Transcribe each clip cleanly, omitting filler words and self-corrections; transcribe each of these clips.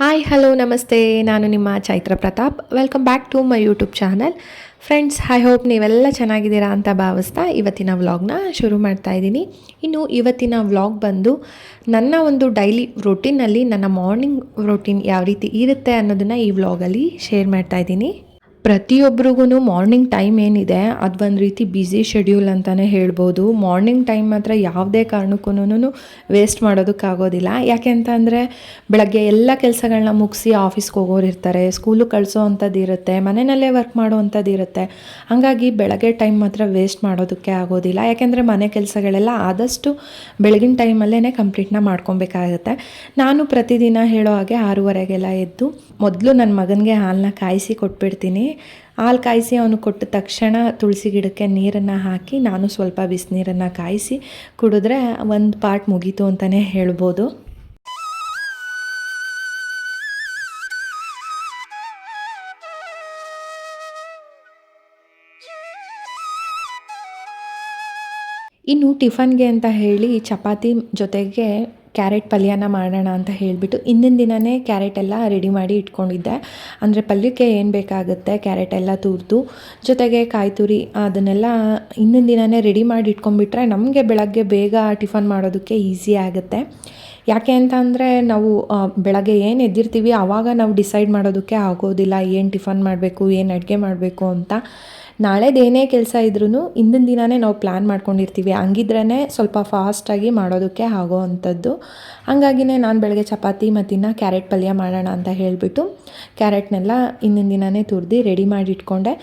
Hi hello ನಮಸ್ತೆ. ನಾನು ನಿಮ್ಮ Chaitra Pratap. Welcome back to my YouTube channel. Friends, I hope ನೀವೆಲ್ಲ ಚೆನ್ನಾಗಿದ್ದೀರಾ ಅಂತ ಭಾವಿಸ್ತಾ ಇವತ್ತಿನ ವ್ಲಾಗ್ನ ಶುರು ಮಾಡ್ತಾ ಇದ್ದೀನಿ. ಇನ್ನು ಇವತ್ತಿನ ವ್ಲಾಗ್ ಬಂದು ನನ್ನ ಒಂದು ಡೈಲಿ ರೊಟೀನಲ್ಲಿ ನನ್ನ ಮಾರ್ನಿಂಗ್ ರೊಟೀನ್ ಯಾವ ರೀತಿ ಇರುತ್ತೆ ಅನ್ನೋದನ್ನು ಈ ವ್ಲಾಗಲ್ಲಿ ಶೇರ್ ಮಾಡ್ತಾ ಇದ್ದೀನಿ. ಪ್ರತಿಯೊಬ್ಬರಿಗೂ ಮಾರ್ನಿಂಗ್ ಟೈಮ್ ಏನಿದೆ ಅದು ಒಂದು ರೀತಿ ಬ್ಯುಸಿ ಶೆಡ್ಯೂಲ್ ಅಂತಲೇ ಹೇಳ್ಬೋದು. ಮಾರ್ನಿಂಗ್ ಟೈಮ್ ಮಾತ್ರ ಯಾವುದೇ ಕಾರಣಕ್ಕೂ ವೇಸ್ಟ್ ಮಾಡೋದಕ್ಕಾಗೋದಿಲ್ಲ. ಯಾಕೆ ಅಂತ ಅಂದರೆ ಬೆಳಗ್ಗೆ ಎಲ್ಲ ಕೆಲಸಗಳನ್ನ ಮುಗಿಸಿ ಆಫೀಸ್ಗೆ ಹೋಗೋರು ಇರ್ತಾರೆ, ಸ್ಕೂಲಿಗೆ ಕಳಿಸೋ ಅಂಥದ್ದು ಇರುತ್ತೆ, ಮನೆಯಲ್ಲೇ ವರ್ಕ್ ಮಾಡೋ ಅಂಥದ್ದು ಇರುತ್ತೆ. ಹಾಗಾಗಿ ಬೆಳಗ್ಗೆ ಟೈಮ್ ಮಾತ್ರ ವೇಸ್ಟ್ ಮಾಡೋದಕ್ಕೆ ಆಗೋದಿಲ್ಲ. ಯಾಕೆಂದರೆ ಮನೆ ಕೆಲಸಗಳೆಲ್ಲ ಆದಷ್ಟು ಬೆಳಗಿನ ಟೈಮಲ್ಲೇ ಕಂಪ್ಲೀಟ್ನ ಮಾಡ್ಕೊಬೇಕಾಗತ್ತೆ. ನಾನು ಪ್ರತಿದಿನ ಹೇಳೋ ಹಾಗೆ 6:30ಗೆಲ್ಲ ಎದ್ದು ಮೊದಲು ನನ್ನ ಮಗನಿಗೆ ಹಾಲನ್ನ ಕಾಯಿಸಿ ಕೊಟ್ಬಿಡ್ತೀನಿ. ಹಾಲು ಕಾಯಿಸಿ ಅವನು ಕೊಟ್ಟ ತಕ್ಷಣ ತುಳಸಿ ಗಿಡಕ್ಕೆ ನೀರನ್ನು ಹಾಕಿ ನಾನು ಸ್ವಲ್ಪ ಬಿಸಿನೀರನ್ನು ಕಾಯಿಸಿ ಕುಡಿದ್ರೆ ಒಂದು ಪಾರ್ಟ್ ಮುಗೀತು ಅಂತಲೇ ಹೇಳ್ಬೋದು. ಇನ್ನು ಟಿಫನ್ಗೆ ಅಂತ ಹೇಳಿ ಚಪಾತಿ ಜೊತೆಗೆ ಕ್ಯಾರೆಟ್ ಪಲ್ಯನ ಮಾಡೋಣ ಅಂತ ಹೇಳಿಬಿಟ್ಟು ಹಿಂದಿನ ದಿನವೇ ಕ್ಯಾರೆಟ್ ಎಲ್ಲ ರೆಡಿ ಮಾಡಿ ಇಟ್ಕೊಂಡಿದ್ದೆ. ಅಂದರೆ ಪಲ್ಯಕ್ಕೆ ಏನು ಬೇಕಾಗುತ್ತೆ ಕ್ಯಾರೆಟ್ ಎಲ್ಲ ತುರಿದು ಜೊತೆಗೆ ಕಾಯಿ ತುರಿ ಅದನ್ನೆಲ್ಲ ಹಿಂದಿನ ದಿನವೇ ರೆಡಿ ಮಾಡಿ ಇಟ್ಕೊಂಡ್ಬಿಟ್ರೆ ನಮಗೆ ಬೆಳಗ್ಗೆ ಬೇಗ ಟಿಫನ್ ಮಾಡೋದಕ್ಕೆ ಈಸಿ ಆಗುತ್ತೆ. ಯಾಕೆ ಅಂತ ಅಂದರೆ ನಾವು ಬೆಳಗ್ಗೆ ಏನು ಎದ್ದಿರ್ತೀವಿ ಆವಾಗ ನಾವು ಡಿಸೈಡ್ ಮಾಡೋದಕ್ಕೆ ಆಗೋದಿಲ್ಲ ಏನು ಟಿಫನ್ ಮಾಡಬೇಕು, ಏನು ಅಡುಗೆ ಮಾಡಬೇಕು ಅಂತ. ನಾಳೆದು ಏನೇ ಕೆಲಸ ಇದ್ರೂ ಹಿಂದಿನ ದಿನವೇ ನಾವು ಪ್ಲ್ಯಾನ್ ಮಾಡ್ಕೊಂಡಿರ್ತೀವಿ. ಹಂಗಿದ್ರೇ ಸ್ವಲ್ಪ ಫಾಸ್ಟಾಗಿ ಮಾಡೋದಕ್ಕೆ ಆಗೋ ಅಂಥದ್ದು. ಹಾಗಾಗಿನೇ ನಾನು ಬೆಳಗ್ಗೆ ಚಪಾತಿ ಮತ್ತು ಕ್ಯಾರೆಟ್ ಪಲ್ಯ ಮಾಡೋಣ ಅಂತ ಹೇಳಿಬಿಟ್ಟು ಕ್ಯಾರೆಟ್ನೆಲ್ಲ ಹಿಂದಿನ ದಿನವೇ ತುರಿದು ರೆಡಿ ಮಾಡಿ ಇಟ್ಕೊಂಡೆ.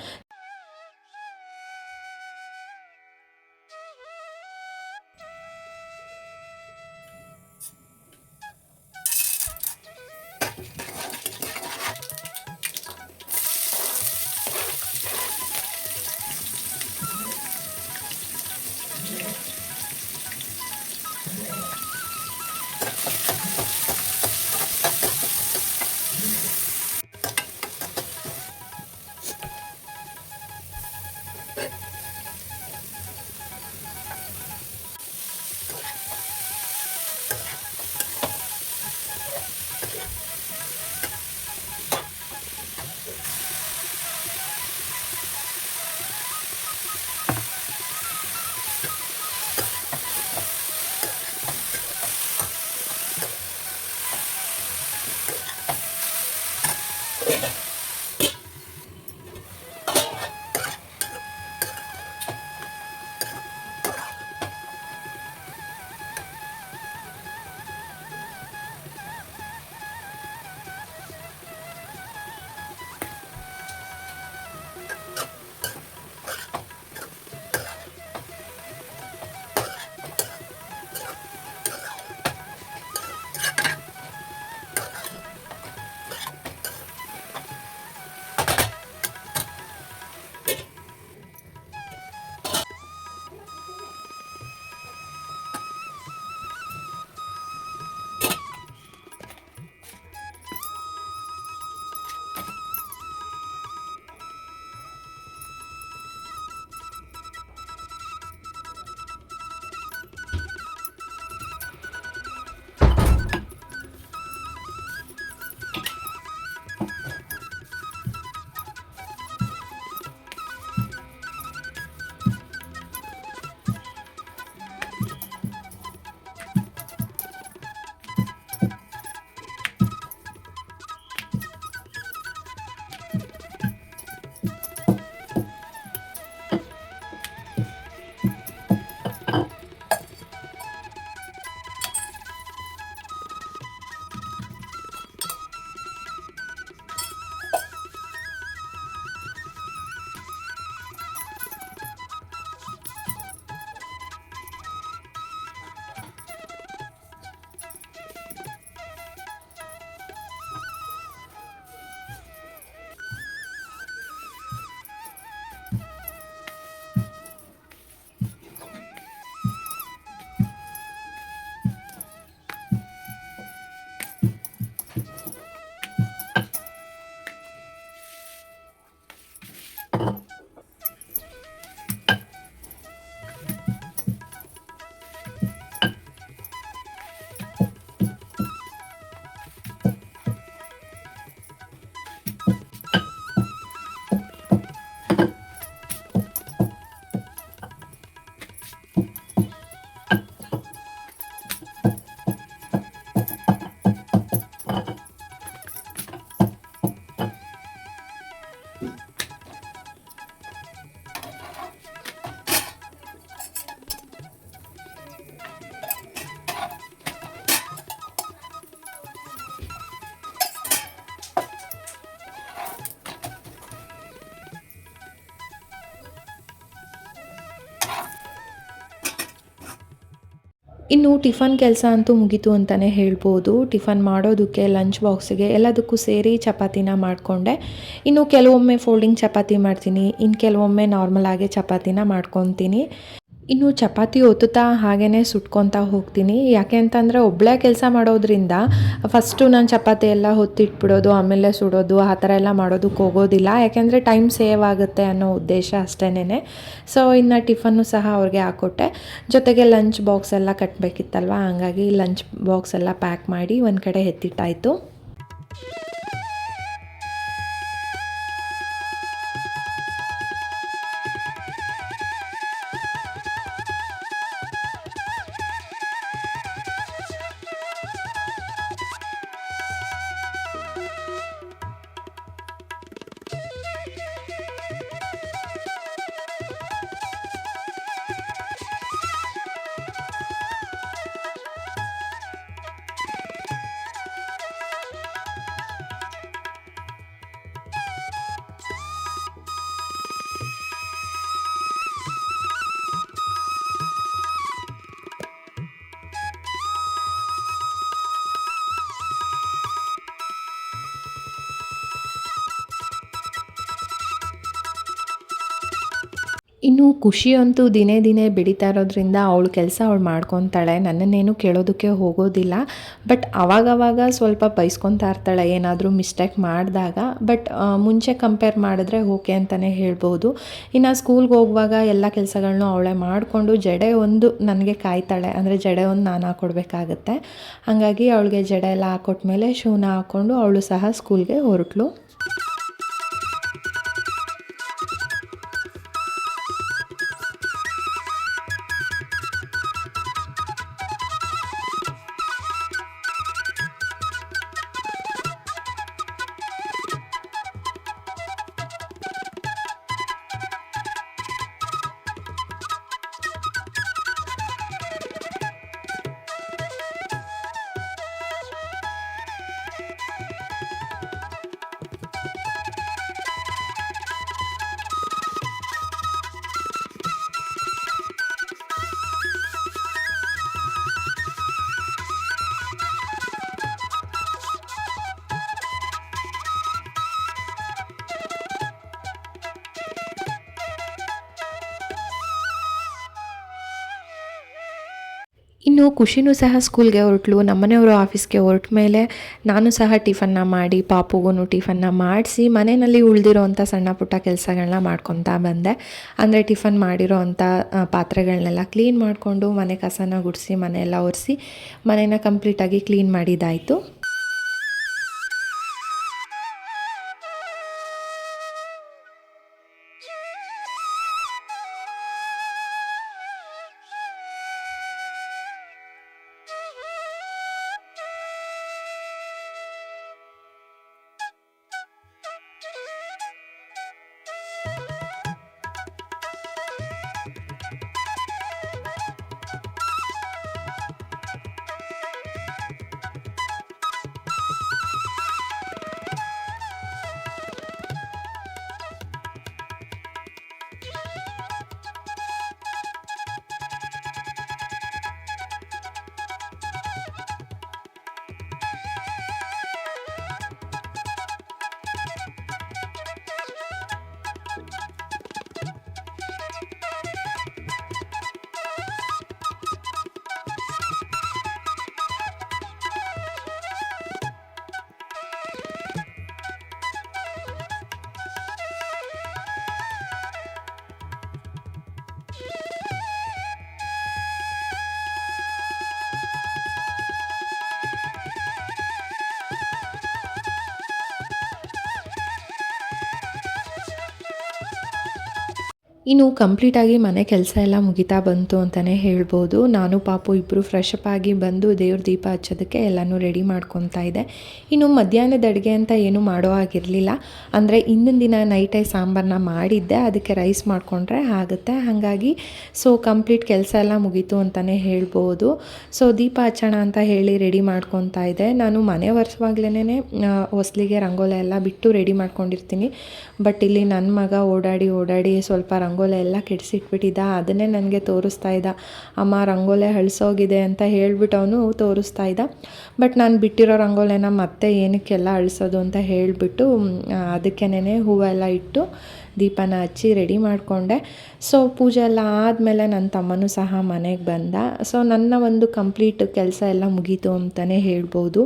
ಇನ್ನು ಟಿಫನ್ ಕೆಲಸ ಅಂತೂ ಮುಗೀತು ಅಂತಲೇ ಹೇಳ್ಬೋದು. ಟಿಫನ್ ಮಾಡೋದಕ್ಕೆ, ಲಂಚ್ ಬಾಕ್ಸಿಗೆ ಎಲ್ಲದಕ್ಕೂ ಸೇರಿ ಚಪಾತಿನ ಮಾಡಿಕೊಂಡೆ. ಇನ್ನು ಕೆಲವೊಮ್ಮೆ ಫೋಲ್ಡಿಂಗ್ ಚಪಾತಿ ಮಾಡ್ತೀನಿ, ಇನ್ನು ಕೆಲವೊಮ್ಮೆ ನಾರ್ಮಲ್ ಆಗಿ ಚಪಾತಿನ ಮಾಡ್ಕೊತೀನಿ. ಇನ್ನು ಚಪಾತಿ ಒತ್ತುತ್ತಾ ಹಾಗೇ ಸುಟ್ಕೊತಾ ಹೋಗ್ತೀನಿ. ಯಾಕೆ ಅಂತಂದರೆ ಒಬ್ಬಳೇ ಕೆಲಸ ಮಾಡೋದ್ರಿಂದ ಫಸ್ಟು ನಾನು ಚಪಾತಿ ಎಲ್ಲ ಹೊತ್ತಿಟ್ಬಿಡೋದು, ಆಮೇಲೆ ಸುಡೋದು ಆ ಥರ ಎಲ್ಲ ಮಾಡೋದಕ್ಕೆ ಹೋಗೋದಿಲ್ಲ. ಯಾಕೆಂದರೆ ಟೈಮ್ ಸೇವ್ ಆಗುತ್ತೆ ಅನ್ನೋ ಉದ್ದೇಶ ಅಷ್ಟೇನೆ. ಸೊ ಇನ್ನು ಟಿಫನ್ನು ಸಹ ಅವ್ರಿಗೆ ಹಾಕ್ಕೊಟ್ಟೆ. ಜೊತೆಗೆ ಲಂಚ್ ಬಾಕ್ಸ್ ಎಲ್ಲ ಕಟ್ಟಬೇಕಿತ್ತಲ್ವ, ಹಾಗಾಗಿ ಲಂಚ್ ಬಾಕ್ಸ್ ಎಲ್ಲ ಪ್ಯಾಕ್ ಮಾಡಿ ಒಂದು ಕಡೆ ಎತ್ತಿಟ್ಟಾಯಿತು. ಇನ್ನು ಖುಷಿ ಅಂತೂ ದಿನೇ ದಿನೇ ಬೆಳೀತಾ ಇರೋದ್ರಿಂದ ಅವಳ ಕೆಲಸ ಅವಳು ಮಾಡ್ಕೊತಾಳೆ, ನನ್ನನ್ನೇನು ಕೇಳೋದಕ್ಕೆ ಹೋಗೋದಿಲ್ಲ. ಬಟ್ ಅವಾಗವಾಗ ಸ್ವಲ್ಪ ಬೈಸ್ಕೊತಾ ಇರ್ತಾಳೆ ಏನಾದರೂ ಮಿಸ್ಟೇಕ್ ಮಾಡಿದಾಗ. ಬಟ್ ಮುಂಚೆ ಕಂಪೇರ್ ಮಾಡಿದ್ರೆ ಓಕೆ ಅಂತಲೇ ಹೇಳ್ಬೋದು. ಇನ್ನು ಸ್ಕೂಲ್ಗೆ ಹೋಗುವಾಗ ಎಲ್ಲ ಕೆಲಸಗಳನ್ನೂ ಅವಳೇ ಮಾಡಿಕೊಂಡು ಜಡೆ ಒಂದು ನನಗೆ ಕಾಯ್ತಾಳೆ, ಅಂದರೆ ಜಡೆ ಒಂದು ನಾನು ಹಾಕ್ಕೊಡ್ಬೇಕಾಗತ್ತೆ. ಹಾಗಾಗಿ ಅವಳಿಗೆ ಜಡೆ ಎಲ್ಲ ಹಾಕ್ಕೊಟ್ಮೇಲೆ ಶೂನ ಹಾಕ್ಕೊಂಡು ಅವಳು ಸಹ ಸ್ಕೂಲ್ಗೆ ಹೊರಟ್ಲು. ಇನ್ನು ಖುಷಿನೂ ಸಹ ಸ್ಕೂಲ್ಗೆ ಹೊರಟ್ಲು. ನಮ್ಮನೆಯವರು ಆಫೀಸ್ಗೆ ಹೊರಟ ಮೇಲೆ ನಾನು ಸಹ ಟಿಫನ್ನ ಮಾಡಿ ಪಾಪುಗೂ ಟಿಫನ್ನ ಮಾಡಿಸಿ ಮನೆಯಲ್ಲಿ ಉಳಿದಿರೋವಂಥ ಸಣ್ಣ ಪುಟ್ಟ ಕೆಲಸಗಳನ್ನ ಮಾಡ್ಕೊತಾ ಬಂದೆ. ಅಂದರೆ ಟಿಫನ್ ಮಾಡಿರೋ ಅಂಥ ಪಾತ್ರೆಗಳನ್ನೆಲ್ಲ ಕ್ಲೀನ್ ಮಾಡಿಕೊಂಡು ಮನೆ ಕಸನ ಗುಡಿಸಿ ಮನೆಯೆಲ್ಲ ಒರೆಸಿ ಮನೆನ ಕಂಪ್ಲೀಟಾಗಿ ಕ್ಲೀನ್ ಮಾಡಿದ್ದಾಯಿತು. ಇನ್ನು ಕಂಪ್ಲೀಟಾಗಿ ಮನೆ ಕೆಲಸ ಎಲ್ಲ ಮುಗಿತಾ ಬಂತು ಅಂತಲೇ ಹೇಳ್ಬೋದು. ನಾನು ಪಾಪು ಇಬ್ಬರು ಫ್ರೆಶ್ ಅಪ್ ಆಗಿ ಬಂದು ದೇವ್ರ ದೀಪ ಹಚ್ಚೋದಕ್ಕೆ ಎಲ್ಲನೂ ರೆಡಿ ಮಾಡ್ಕೊತಾ ಇದ್ದೆ. ಇನ್ನು ಮಧ್ಯಾಹ್ನದ ಅಡುಗೆ ಅಂತ ಏನೂ ಮಾಡೋ ಆಗಿರಲಿಲ್ಲ. ಅಂದರೆ ಹಿಂದಿನ ದಿನ ನೈಟೇ ಸಾಂಬಾರನ್ನ ಮಾಡಿದ್ದೆ, ಅದಕ್ಕೆ ರೈಸ್ ಮಾಡಿಕೊಂಡ್ರೆ ಆಗುತ್ತೆ. ಹಾಗಾಗಿ ಕಂಪ್ಲೀಟ್ ಕೆಲಸ ಎಲ್ಲ ಮುಗೀತು ಅಂತಲೇ ಹೇಳ್ಬೋದು. ದೀಪ ಹಚ್ಚೋಣ ಅಂತ ಹೇಳಿ ರೆಡಿ ಮಾಡ್ಕೊತಾ ಇದ್ದೆ. ನಾನು ಮನೆ ಒರೆಸುವಾಗ್ಲೇ ಹೊಸ್ಲಿಗೆ ರಂಗೋಲಿ ಎಲ್ಲ ಬಿಟ್ಟು ರೆಡಿ ಮಾಡ್ಕೊಂಡಿರ್ತೀನಿ. ಬಟ್ ಇಲ್ಲಿ ನನ್ನ ಮಗ ಓಡಾಡಿ ಸ್ವಲ್ಪ ರಂಗೋಲೆ ಎಲ್ಲ ಕೆಡಿಸಿಟ್ಬಿಟ್ಟಿದ್ದ. ಅದನ್ನೇ ನನಗೆ ತೋರಿಸ್ತಾ ಇದ್ದ. ಅಮ್ಮ ರಂಗೋಲೆ ಅಳಿಸೋಗಿದೆ ಅಂತ ಹೇಳ್ಬಿಟ್ಟು ಅವನು ತೋರಿಸ್ತಾ ಇದ್ದ. ಬಟ್ ನಾನು ಬಿಟ್ಟಿರೋ ರಂಗೋಲೆನ ಮತ್ತೆ ಏನಕ್ಕೆಲ್ಲ ಅಳಿಸೋದು ಅಂತ ಹೇಳಿಬಿಟ್ಟು ಅದಕ್ಕೇನೆ ಹೂವೆಲ್ಲ ಇಟ್ಟು ದೀಪನ ಹಚ್ಚಿ ರೆಡಿ ಮಾಡಿಕೊಂಡೆ. ಸೊ ಪೂಜೆ ಎಲ್ಲ ಆದಮೇಲೆ ನನ್ನ ತಮ್ಮನೂ ಸಹ ಮನೆಗೆ ಬಂದ. ಸೊ ನನ್ನ ಒಂದು ಕಂಪ್ಲೀಟ್ ಕೆಲಸ ಎಲ್ಲ ಮುಗೀತು ಅಂತಲೇ ಹೇಳ್ಬೋದು.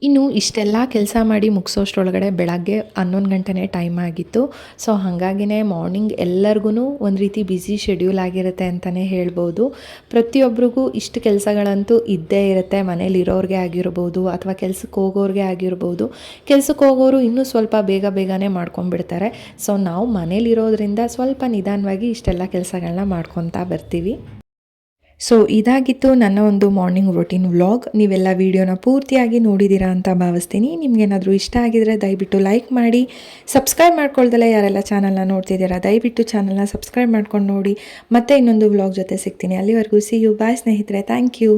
ಇನ್ನು ಇಷ್ಟೆಲ್ಲ ಕೆಲಸ ಮಾಡಿ ಮುಗಿಸೋಷ್ಟ್ರೊಳಗಡೆ ಬೆಳಗ್ಗೆ 11 ಗಂಟೆನೇ ಟೈಮ್ ಆಗಿತ್ತು. ಸೊ ಹಾಗಾಗಿನೇ ಮಾರ್ನಿಂಗ್ ಎಲ್ಲರಿಗೂ ಒಂದು ರೀತಿ ಬ್ಯುಸಿ ಶೆಡ್ಯೂಲ್ ಆಗಿರುತ್ತೆ ಅಂತಲೇ ಹೇಳ್ಬೋದು. ಪ್ರತಿಯೊಬ್ಬರಿಗೂ ಇಷ್ಟು ಕೆಲಸಗಳಂತೂ ಇದ್ದೇ ಇರುತ್ತೆ. ಮನೇಲಿರೋರಿಗೆ ಆಗಿರ್ಬೋದು ಅಥವಾ ಕೆಲ್ಸಕ್ಕೆ ಹೋಗೋರಿಗೆ ಆಗಿರ್ಬೋದು. ಕೆಲ್ಸಕ್ಕೆ ಹೋಗೋರು ಇನ್ನೂ ಸ್ವಲ್ಪ ಬೇಗನೆ ಮಾಡ್ಕೊಂಡ್ಬಿಡ್ತಾರೆ. ಸೊ ನಾವು ಮನೇಲಿರೋದ್ರಿಂದ ಸ್ವಲ್ಪ ನಿಧಾನವಾಗಿ ಇಷ್ಟೆಲ್ಲ ಕೆಲಸಗಳನ್ನ ಮಾಡ್ಕೊತಾ ಬರ್ತೀವಿ. ಸೊ ಇದಾಗಿತ್ತು ನನ್ನ ಒಂದು ಮಾರ್ನಿಂಗ್ ರೂಟೀನ್ ವ್ಲಾಗ್. ನೀವೆಲ್ಲ ವೀಡಿಯೋನ ಪೂರ್ತಿಯಾಗಿ ನೋಡಿದ್ದೀರಾ ಅಂತ ಭಾವಿಸ್ತೀನಿ. ನಿಮಗೇನಾದರೂ ಇಷ್ಟ ಆಗಿದರೆ ದಯವಿಟ್ಟು ಲೈಕ್ ಮಾಡಿ. ಸಬ್ಸ್ಕ್ರೈಬ್ ಮಾಡ್ಕೊಳ್ದಲ್ಲ ಯಾರೆಲ್ಲ ಚಾನಲ್ನ ನೋಡ್ತಿದ್ದೀರಾ ದಯವಿಟ್ಟು ಚಾನಲ್ನ ಸಬ್ಸ್ಕ್ರೈಬ್ ಮಾಡ್ಕೊಂಡು ನೋಡಿ. ಮತ್ತೆ ಇನ್ನೊಂದು ವ್ಲಾಗ್ ಜೊತೆ ಸಿಗ್ತೀನಿ. ಅಲ್ಲಿವರೆಗೂ ಸಿ ಯು. ಬಾಯ್ ಸ್ನೇಹಿತರೆ. Thank you.